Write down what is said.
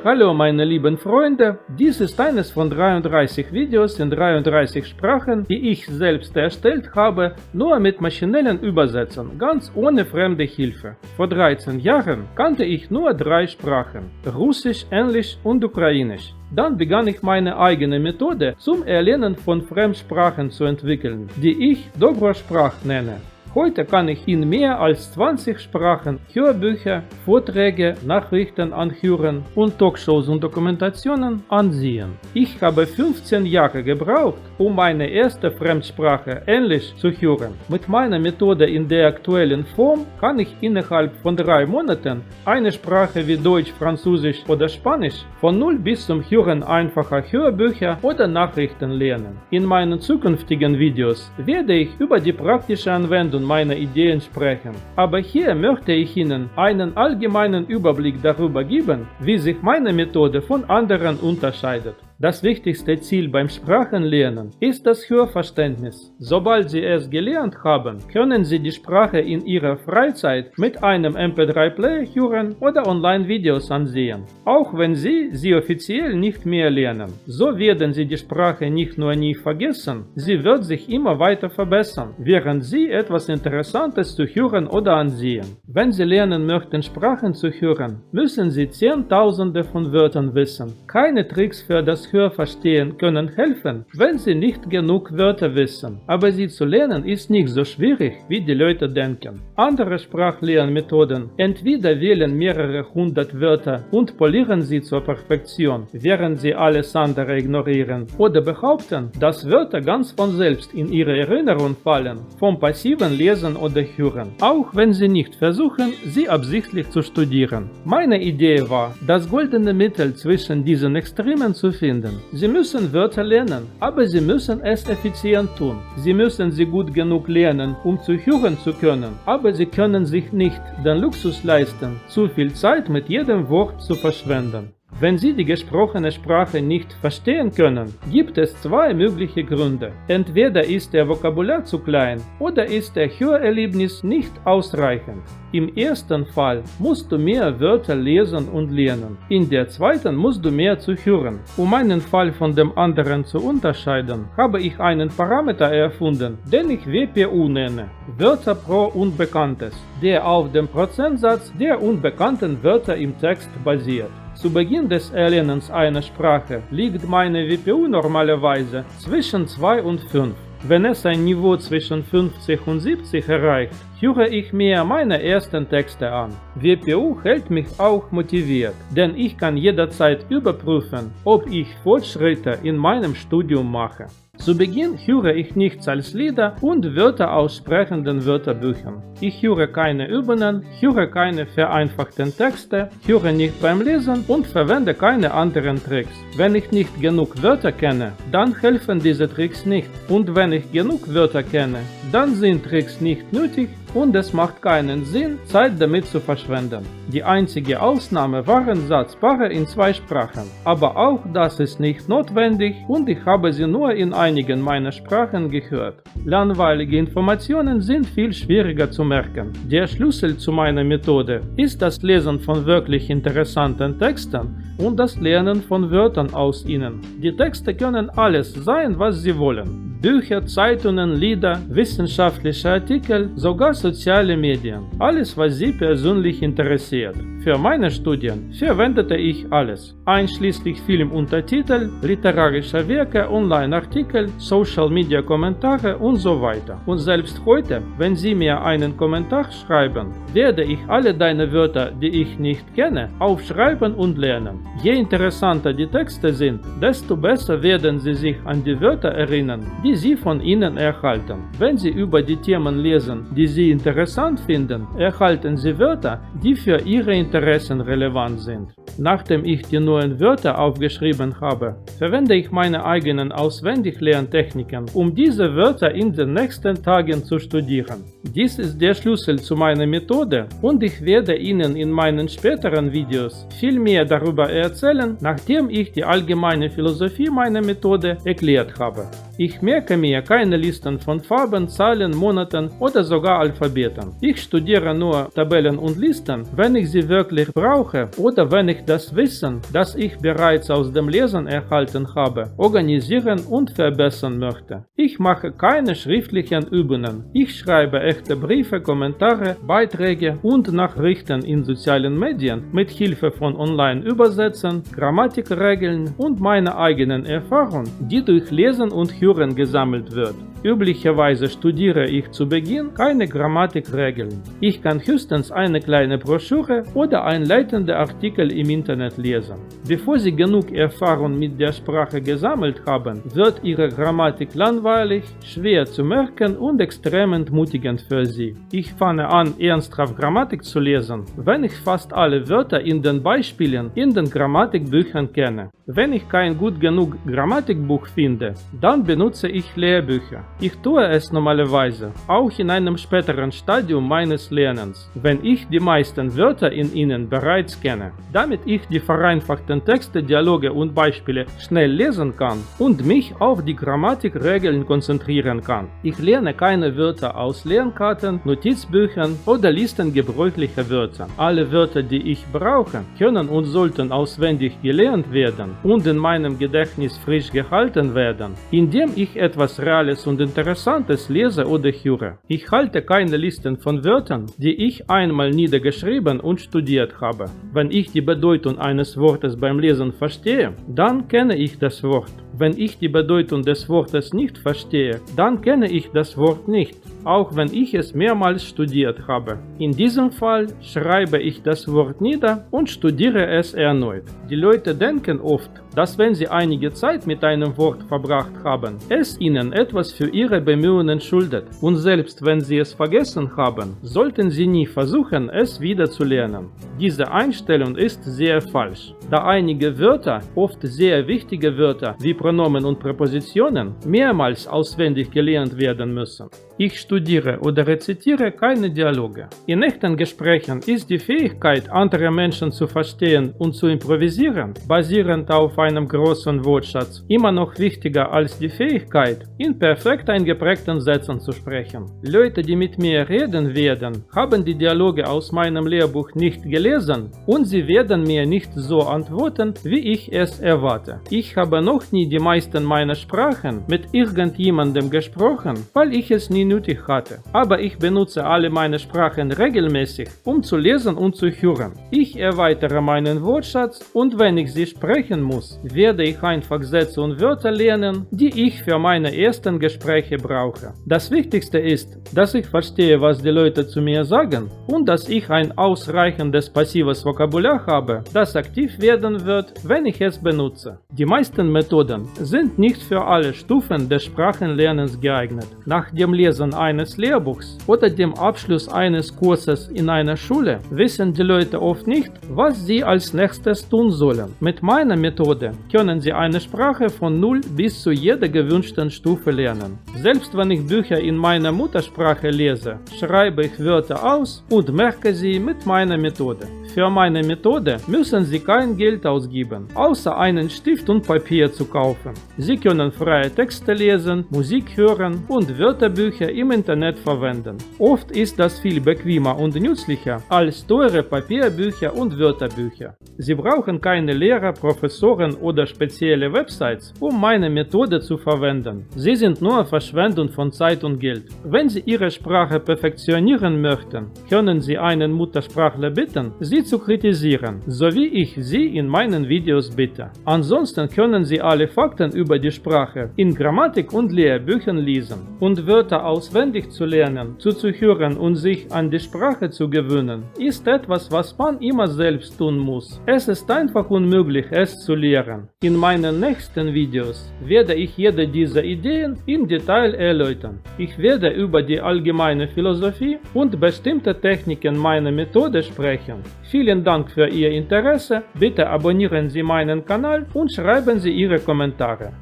Hallo meine lieben Freunde, dies ist eines von 33 Videos in 33 Sprachen, die ich selbst erstellt habe, nur mit maschinellen Übersetzen, ganz ohne fremde Hilfe. Vor 13 Jahren kannte ich nur 3 Sprachen, Russisch, Englisch und Ukrainisch. Dann begann ich meine eigene Methode zum Erlernen von Fremdsprachen zu entwickeln, die ich Dobrosprach nenne. Heute kann ich in mehr als 20 Sprachen Hörbücher, Vorträge, Nachrichten anhören und Talkshows und Dokumentationen ansehen. Ich habe 15 Jahre gebraucht, um meine erste Fremdsprache Englisch zu hören. Mit meiner Methode in der aktuellen Form kann ich innerhalb von 3 Monaten eine Sprache wie Deutsch, Französisch oder Spanisch von 0 bis zum Hören einfacher Hörbücher oder Nachrichten lernen. In meinen zukünftigen Videos werde ich über die praktische Anwendung meiner Ideen sprechen, aber hier möchte ich Ihnen einen allgemeinen Überblick darüber geben, wie sich meine Methode von anderen unterscheidet. Das wichtigste Ziel beim Sprachenlernen ist das Hörverständnis. Sobald Sie es gelernt haben, können Sie die Sprache in Ihrer Freizeit mit einem MP3-Player hören oder Online-Videos ansehen. Auch wenn Sie offiziell nicht mehr lernen, so werden Sie die Sprache nicht nur nie vergessen, sie wird sich immer weiter verbessern, während Sie etwas Interessantes zu hören oder ansehen. Wenn Sie lernen möchten, Sprachen zu hören, müssen Sie Zehntausende von Wörtern wissen. Keine Tricks für das Hörverstehen können helfen, wenn Sie nicht genug Wörter wissen. Aber sie zu lernen ist nicht so schwierig, wie die Leute denken. Andere Sprachlernmethoden entweder wählen mehrere hundert Wörter und polieren sie zur Perfektion, während sie alles andere ignorieren, oder behaupten, dass Wörter ganz von selbst in ihre Erinnerung fallen, vom passiven Lesen oder Hören, auch wenn sie nicht versuchen, sie absichtlich zu studieren. Meine Idee war, das goldene Mittel zwischen diesen Extremen zu finden. Sie müssen Wörter lernen, aber Sie müssen es effizient tun. Sie müssen sie gut genug lernen, um zu hören zu können, aber Sie können sich nicht den Luxus leisten, zu viel Zeit mit jedem Wort zu verschwenden. Wenn Sie die gesprochene Sprache nicht verstehen können, gibt es 2 mögliche Gründe. Entweder ist Ihr Vokabular zu klein oder ist Ihr Hörerlebnis nicht ausreichend. Im ersten Fall musst du mehr Wörter lesen und lernen. In der zweiten musst du mehr zu hören. Um einen Fall von dem anderen zu unterscheiden, habe ich einen Parameter erfunden, den ich WPU nenne. Wörter pro Unbekanntes, der auf dem Prozentsatz der unbekannten Wörter im Text basiert. Zu Beginn des Erlernens einer Sprache liegt meine WPU normalerweise zwischen 2 und 5. Wenn es ein Niveau zwischen 50 und 70 erreicht, höre ich mir meine ersten Texte an. WPU hält mich auch motiviert, denn ich kann jederzeit überprüfen, ob ich Fortschritte in meinem Studium mache. Zu Beginn höre ich nichts als Lieder und Wörter aus sprechenden Wörterbüchern. Ich höre keine Übungen, höre keine vereinfachten Texte, höre nicht beim Lesen und verwende keine anderen Tricks. Wenn ich nicht genug Wörter kenne, dann helfen diese Tricks nicht. Und wenn ich genug Wörter kenne, dann sind Tricks nicht nötig und es macht keinen Sinn, Zeit damit zu verschwenden. Die einzige Ausnahme waren Satzpaare in 2 Sprachen, aber auch das ist nicht notwendig und ich habe sie nur in einigen meiner Sprachen gehört. Langweilige Informationen sind viel schwieriger zu merken. Der Schlüssel zu meiner Methode ist das Lesen von wirklich interessanten Texten und das Lernen von Wörtern aus ihnen. Die Texte können alles sein, was sie wollen. Bücher, Zeitungen, Lieder, wissenschaftliche Artikel, sogar soziale Medien. Alles, was Sie persönlich interessiert. Für meine Studien verwendete ich alles, einschließlich Filmuntertitel, literarische Werke, Online-Artikel, Social-Media-Kommentare und so weiter. Und selbst heute, wenn Sie mir einen Kommentar schreiben, werde ich alle deine Wörter, die ich nicht kenne, aufschreiben und lernen. Je interessanter die Texte sind, desto besser werden Sie sich an die Wörter erinnern, die Sie von Ihnen erhalten. Wenn Sie über die Themen lesen, die Sie interessant finden, erhalten Sie Wörter, die für Ihre Interessen relevant sind. Nachdem ich die neuen Wörter aufgeschrieben habe, verwende ich meine eigenen Auswendiglerntechniken, um diese Wörter in den nächsten Tagen zu studieren. Dies ist der Schlüssel zu meiner Methode und ich werde Ihnen in meinen späteren Videos viel mehr darüber erzählen, nachdem ich die allgemeine Philosophie meiner Methode erklärt habe. Ich merke mir keine Listen von Farben, Zahlen, Monaten oder sogar Alphabeten. Ich studiere nur Tabellen und Listen, wenn ich sie wirklich brauche oder wenn ich das Wissen, das ich bereits aus dem Lesen erhalten habe, organisieren und verbessern möchte. Ich mache keine schriftlichen Übungen. Ich schreibe echte Briefe, Kommentare, Beiträge und Nachrichten in sozialen Medien mit Hilfe von Online-Übersetzen, Grammatikregeln und meiner eigenen Erfahrung, die durch Lesen und Hören gesammelt wird. Üblicherweise studiere ich zu Beginn keine Grammatikregeln. Ich kann höchstens eine kleine Broschüre oder einleitende Artikel im Internet lesen. Bevor Sie genug Erfahrung mit der Sprache gesammelt haben, wird Ihre Grammatik langweilig, schwer zu merken und extrem entmutigend für Sie. Ich fange an, ernsthaft Grammatik zu lesen, wenn ich fast alle Wörter in den Beispielen in den Grammatikbüchern kenne. Wenn ich kein gut genug Grammatikbuch finde, dann benutze ich Lehrbücher. Ich tue es normalerweise, auch in einem späteren Stadium meines Lernens, wenn ich die meisten Wörter in ihnen bereits kenne. Damit ich die vereinfachten Texte, Dialoge und Beispiele schnell lesen kann und mich auf die Grammatikregeln konzentrieren kann. Ich lerne keine Wörter aus Lernkarten, Notizbüchern oder Listen gebräuchlicher Wörter. Alle Wörter, die ich brauche, können und sollten auswendig gelernt werden und in meinem Gedächtnis frisch gehalten werden, indem ich etwas Reales und Interessantes lese oder höre. Ich halte keine Listen von Wörtern, die ich einmal niedergeschrieben und studiert habe. Wenn ich die Bedeutung eines Wortes beim Lesen verstehe, dann kenne ich das Wort. Wenn ich die Bedeutung des Wortes nicht verstehe, dann kenne ich das Wort nicht, auch wenn ich es mehrmals studiert habe. In diesem Fall schreibe ich das Wort nieder und studiere es erneut. Die Leute denken oft, dass wenn sie einige Zeit mit einem Wort verbracht haben, es ihnen etwas für ihre Bemühungen schuldet. Und selbst wenn sie es vergessen haben, sollten sie nie versuchen, es wieder zu lernen. Diese Einstellung ist sehr falsch, da einige Wörter, oft sehr wichtige Wörter wie Pronomen und Präpositionen, mehrmals auswendig gelernt werden müssen. Ich studiere oder rezitiere keine Dialoge. In echten Gesprächen ist die Fähigkeit, andere Menschen zu verstehen und zu improvisieren, basierend auf einem großen Wortschatz, immer noch wichtiger als die Fähigkeit, in perfekt eingeprägten Sätzen zu sprechen. Leute, die mit mir reden werden, haben die Dialoge aus meinem Lehrbuch nicht gelesen und sie werden mir nicht so antworten, wie ich es erwarte. Ich habe noch nie die meisten meiner Sprachen mit irgendjemandem gesprochen, weil ich es nie nötig hatte. Aber ich benutze alle meine Sprachen regelmäßig, um zu lesen und zu hören. Ich erweitere meinen Wortschatz und wenn ich sie sprechen muss, werde ich einfach Sätze und Wörter lernen, die ich für meine ersten Gespräche brauche. Das Wichtigste ist, dass ich verstehe, was die Leute zu mir sagen und dass ich ein ausreichendes passives Vokabular habe, das aktiv werden wird, wenn ich es benutze. Die meisten Methoden sind nicht für alle Stufen des Sprachenlernens geeignet. Nach dem Lesen eines Lehrbuchs oder dem Abschluss eines Kurses in einer Schule wissen die Leute oft nicht, was sie als nächstes tun sollen. Mit meiner Methode können sie eine Sprache von 0 bis zu jeder gewünschten Stufe lernen. Selbst wenn ich Bücher in meiner Muttersprache lese, schreibe ich Wörter aus und merke sie mit meiner Methode. Für meine Methode müssen Sie kein Geld ausgeben, außer einen Stift und Papier zu kaufen. Sie können freie Texte lesen, Musik hören und Wörterbücher im Internet verwenden. Oft ist das viel bequemer und nützlicher als teure Papierbücher und Wörterbücher. Sie brauchen keine Lehrer, Professoren oder spezielle Websites, um meine Methode zu verwenden. Sie sind nur Verschwendung von Zeit und Geld. Wenn Sie Ihre Sprache perfektionieren möchten, können Sie einen Muttersprachler bitten, sie zu kritisieren, so wie ich sie in meinen Videos bitte. Ansonsten können Sie alle Fakten über die Sprache in Grammatik und Lehrbüchern lesen. Und Wörter auswendig zu lernen, zuzuhören und sich an die Sprache zu gewöhnen, ist etwas, was man immer selbst tun muss. Es ist einfach unmöglich, es zu lernen. In meinen nächsten Videos werde ich jede dieser Ideen im Detail erläutern. Ich werde über die allgemeine Philosophie und bestimmte Techniken meiner Methode sprechen. Vielen Dank für Ihr Interesse, bitte abonnieren Sie meinen Kanal und schreiben Sie Ihre Kommentare.